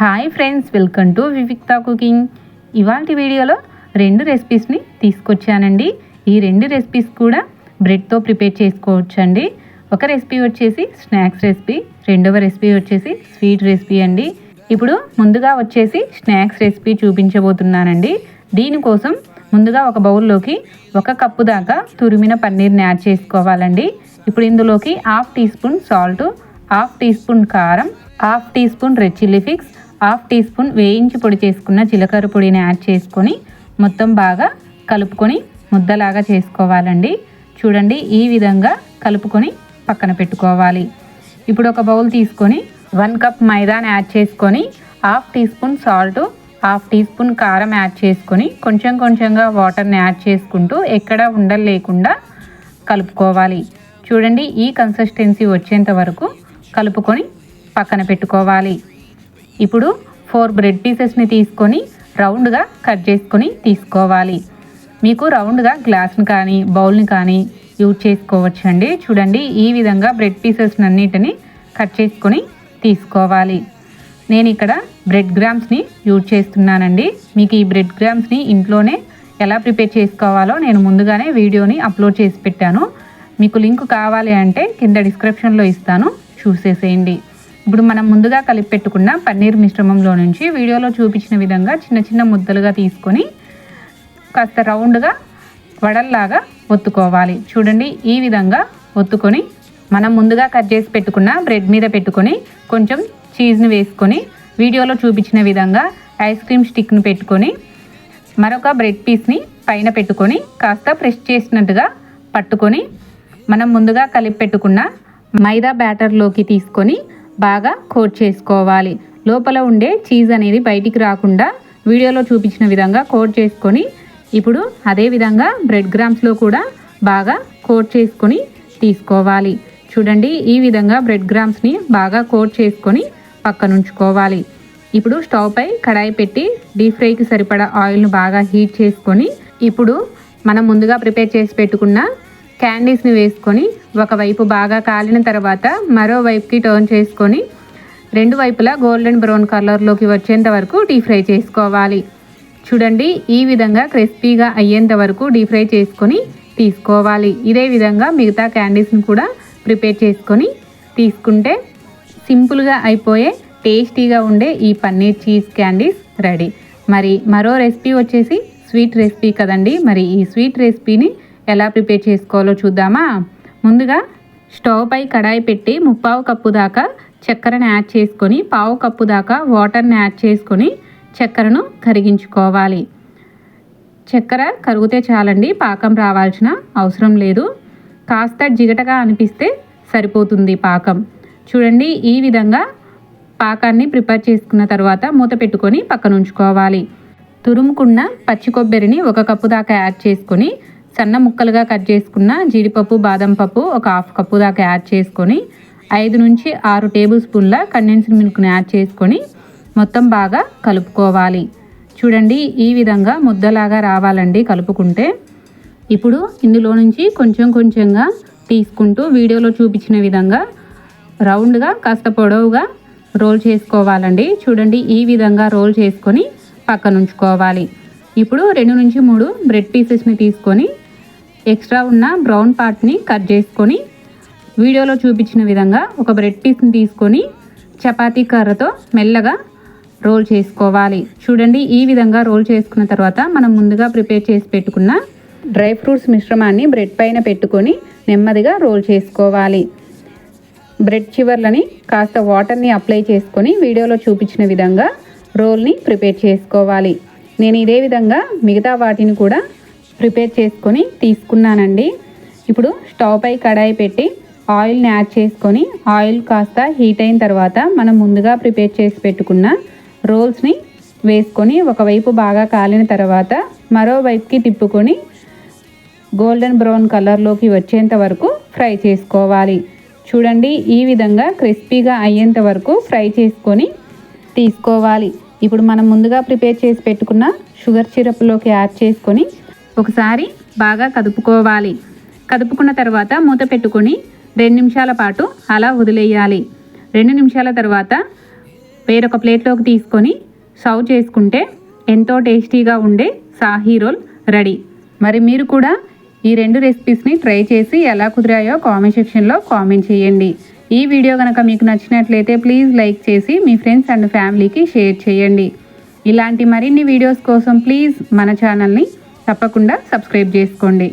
Hi friends, welcome to Vivikta cooking. ఇవాల్టి వీడియోలో 2 రెసిపీస్ని తీసుకొచ్చానండి. ఈ 2 రెసిపీస్ కూడా బ్రెడ్తో ప్రిపేర్ చేసుకోవచ్చండి. ఒక రెసిపీ వచ్చేసి స్నాక్స్ రెసిపీ, రెండవ రెసిపీ వచ్చేసి స్వీట్ రెసిపీ అండి. ఇప్పుడు ముందుగా వచ్చేసి స్నాక్స్ రెసిపీ చూపించబోతున్నానండి. దీనికోసం ముందుగా ఒక బౌల్లోకి 1 కప్పు దాకా తురిమిన పన్నీర్ని యాడ్ చేసుకోవాలండి. ఇప్పుడు ఇందులోకి 1/2 teaspoon salt, 1/2 teaspoon కారం, 1/2 teaspoon red chilli flakes, 1/2 teaspoon వేయించి పొడి చేసుకున్న జీలకర్ర పొడిని యాడ్ చేసుకొని మొత్తం బాగా కలుపుకొని ముద్దలాగా చేసుకోవాలండి. చూడండి, ఈ విధంగా కలుపుకొని పక్కన పెట్టుకోవాలి. ఇప్పుడు ఒక బౌల్ తీసుకొని 1 కప్ మైదాని యాడ్ చేసుకొని 1/2 teaspoon salt, 1/2 teaspoon కారం యాడ్ చేసుకొని కొంచెం కొంచెంగా వాటర్ని యాడ్ చేసుకుంటూ ఎక్కడ ఉండలు లేకుండా కలుపుకోవాలి. చూడండి, ఈ కన్సిస్టెన్సీ వచ్చేంత వరకు కలుపుకొని పక్కన పెట్టుకోవాలి. ఇప్పుడు 4 బ్రెడ్ పీసెస్ని తీసుకొని రౌండ్గా కట్ చేసుకొని తీసుకోవాలి. మీకు రౌండ్గా గ్లాస్ని కానీ బౌల్ని కానీ యూజ్ చేసుకోవచ్చండి. చూడండి, ఈ విధంగా బ్రెడ్ పీసెస్ని అన్నిటిని కట్ చేసుకొని తీసుకోవాలి. నేను ఇక్కడ బ్రెడ్ గ్రామ్స్ని యూజ్ చేస్తున్నానండి. మీకు ఈ బ్రెడ్ గ్రామ్స్ని ఇంట్లోనే ఎలా ప్రిపేర్ చేసుకోవాలో నేను ముందుగానే వీడియోని అప్లోడ్ చేసి పెట్టాను. మీకు లింక్ కావాలి అంటే కింద డిస్క్రిప్షన్లో ఇస్తాను, చూసేసేయండి. ఇప్పుడు మనం ముందుగా కలిపి పెట్టుకున్న పన్నీర్ మిశ్రమంలో నుంచి వీడియోలో చూపించిన విధంగా చిన్న చిన్న ముద్దలుగా తీసుకొని కాస్త రౌండ్గా వడల్లాగా ఒత్తుకోవాలి. చూడండి, ఈ విధంగా ఒత్తుకొని మనం ముందుగా కట్ చేసి పెట్టుకున్న బ్రెడ్ మీద పెట్టుకొని కొంచెం చీజ్ని వేసుకొని వీడియోలో చూపించిన విధంగా ఐస్ క్రీమ్ స్టిక్ను పెట్టుకొని మరొక బ్రెడ్ పీస్ని పైన పెట్టుకొని కాస్త ప్రెస్ చేసినట్టుగా పట్టుకొని మనం ముందుగా కలిపి పెట్టుకున్న మైదా బ్యాటర్లోకి తీసుకొని బాగా కోట్ చేసుకోవాలి. లోపల ఉండే చీజ్ అనేది బయటికి రాకుండా వీడియోలో చూపించిన విధంగా కోట్ చేసుకొని ఇప్పుడు అదే విధంగా బ్రెడ్ గ్రామ్స్లో కూడా బాగా కోట్ చేసుకొని తీసుకోవాలి. చూడండి, ఈ విధంగా బ్రెడ్ గ్రామ్స్ని బాగా కోట్ చేసుకొని పక్కన ఉంచుకోవాలి. ఇప్పుడు స్టవ్ పై కడాయి పెట్టి డీప్ ఫ్రైకి సరిపడా ఆయిల్ను బాగా హీట్ చేసుకొని ఇప్పుడు మనం ముందుగా ప్రిపేర్ చేసి పెట్టుకున్న క్యాండీస్ని వేసుకొని ఒకవైపు బాగా కాలిన తర్వాత మరోవైపుకి టర్న్ చేసుకొని 2 వైపులా గోల్డెన్ బ్రౌన్ కలర్లోకి వచ్చేంత వరకు డీప్ ఫ్రై చేసుకోవాలి. చూడండి, ఈ విధంగా క్రిస్పీగా అయ్యేంత వరకు డీప్ ఫ్రై చేసుకొని తీసుకోవాలి. ఇదే విధంగా మిగతా క్యాండీస్ని కూడా ప్రిపేర్ చేసుకొని తీసుకుంటే సింపుల్గా అయిపోయే టేస్టీగా ఉండే ఈ పన్నీర్ చీజ్ క్యాండీస్ రెడీ. మరి మరో రెసిపీ వచ్చేసి స్వీట్ రెసిపీ కదండి. మరి ఈ స్వీట్ రెసిపీని ఎలా ప్రిపేర్ చేసుకోవాలో చూద్దామా. ముందుగా స్టవ్ పై కడాయి పెట్టి 3/4 కప్పు దాకా చక్కెరను యాడ్ చేసుకొని 1/4 కప్పు దాకా వాటర్ని యాడ్ చేసుకొని చక్కెరను కరిగించుకోవాలి. చక్కెర కరిగితే చాలండి, పాకం రావాల్సిన అవసరం లేదు. కాస్త జిగటగా అనిపిస్తే సరిపోతుంది పాకం. చూడండి, ఈ విధంగా పాకాన్ని ప్రిపేర్ చేసుకున్న తర్వాత మూత పెట్టుకొని పక్కన ఉంచుకోవాలి. తురుముకున్న పచ్చి కొబ్బరిని 1 కప్పు దాకా యాడ్ చేసుకొని సన్న ముక్కలుగా కట్ చేసుకున్న జీడిపప్పు, బాదం పప్పు 1/2 కప్పు దాకా యాడ్ చేసుకొని 5 నుంచి 6 టేబుల్ స్పూన్ల కండెన్స్డ్ మిల్క్ని యాడ్ చేసుకొని మొత్తం బాగా కలుపుకోవాలి. చూడండి, ఈ విధంగా ముద్దలాగా రావాలండి కలుపుకుంటే. ఇప్పుడు ఇందులో నుంచి కొంచెం కొంచెంగా తీసుకుంటూ వీడియోలో చూపించిన విధంగా రౌండ్గా కాస్త పొడవుగా రోల్ చేసుకోవాలండి. చూడండి, ఈ విధంగా రోల్ చేసుకొని పక్కన ఉంచుకోవాలి. ఇప్పుడు 2 నుంచి 3 బ్రెడ్ పీసెస్ని తీసుకొని ఎక్స్ట్రా ఉన్న బ్రౌన్ పార్ట్ని కట్ చేసుకొని వీడియోలో చూపించిన విధంగా ఒక బ్రెడ్ పీస్ని తీసుకొని చపాతీ కర్రతో మెల్లగా రోల్ చేసుకోవాలి. చూడండి, ఈ విధంగా రోల్ చేసుకున్న తర్వాత మనం ముందుగా ప్రిపేర్ చేసి పెట్టుకున్న డ్రై ఫ్రూట్స్ మిశ్రమాన్ని బ్రెడ్ పైన పెట్టుకొని నెమ్మదిగా రోల్ చేసుకోవాలి. బ్రెడ్ చివర్లని కాస్త వాటర్ని అప్లై చేసుకొని వీడియోలో చూపించిన విధంగా రోల్ని ప్రిపేర్ చేసుకోవాలి. నేను ఇదే విధంగా మిగతా వాటిని కూడా ప్రిపేర్ చేసుకొని తీసుకున్నానండి. ఇప్పుడు స్టవ్ పై కడాయి పెట్టి ఆయిల్ని యాడ్ చేసుకొని ఆయిల్ కాస్త హీట్ అయిన తర్వాత మనం ముందుగా ప్రిపేర్ చేసి పెట్టుకున్న రోల్స్ని వేసుకొని ఒకవైపు బాగా కాలిన తర్వాత మరోవైపుకి తిప్పుకొని గోల్డెన్ బ్రౌన్ కలర్లోకి వచ్చేంత వరకు ఫ్రై చేసుకోవాలి. చూడండి, ఈ విధంగా క్రిస్పీగా అయ్యేంత వరకు ఫ్రై చేసుకొని తీసుకోవాలి. ఇప్పుడు మనం ముందుగా ప్రిపేర్ చేసి పెట్టుకున్న షుగర్ సిరప్లోకి యాడ్ చేసుకొని ఒకసారి బాగా కదుపుకోవాలి. కదుపుకున్న తర్వాత మూత పెట్టుకొని 2 నిమిషాల పాటు అలా వదిలేయాలి. 2 నిమిషాల తర్వాత వేరొక ప్లేట్లోకి తీసుకొని సర్వ్ చేసుకుంటే ఎంతో టేస్టీగా ఉండే సాహీ రోల్ రెడీ. మరి మీరు కూడా ఈ 2 రెసిపీస్ని ట్రై చేసి ఎలా కుదిరాయో కామెంట్ సెక్షన్లో కామెంట్ చేయండి. ఈ వీడియో కనుక మీకు నచ్చినట్లయితే ప్లీజ్ లైక్ చేసి మీ ఫ్రెండ్స్ అండ్ ఫ్యామిలీకి షేర్ చేయండి. ఇలాంటి మరిన్ని వీడియోస్ కోసం ప్లీజ్ మన ఛానల్ని తప్పకుండా సబ్స్క్రైబ్ చేసుకోండి.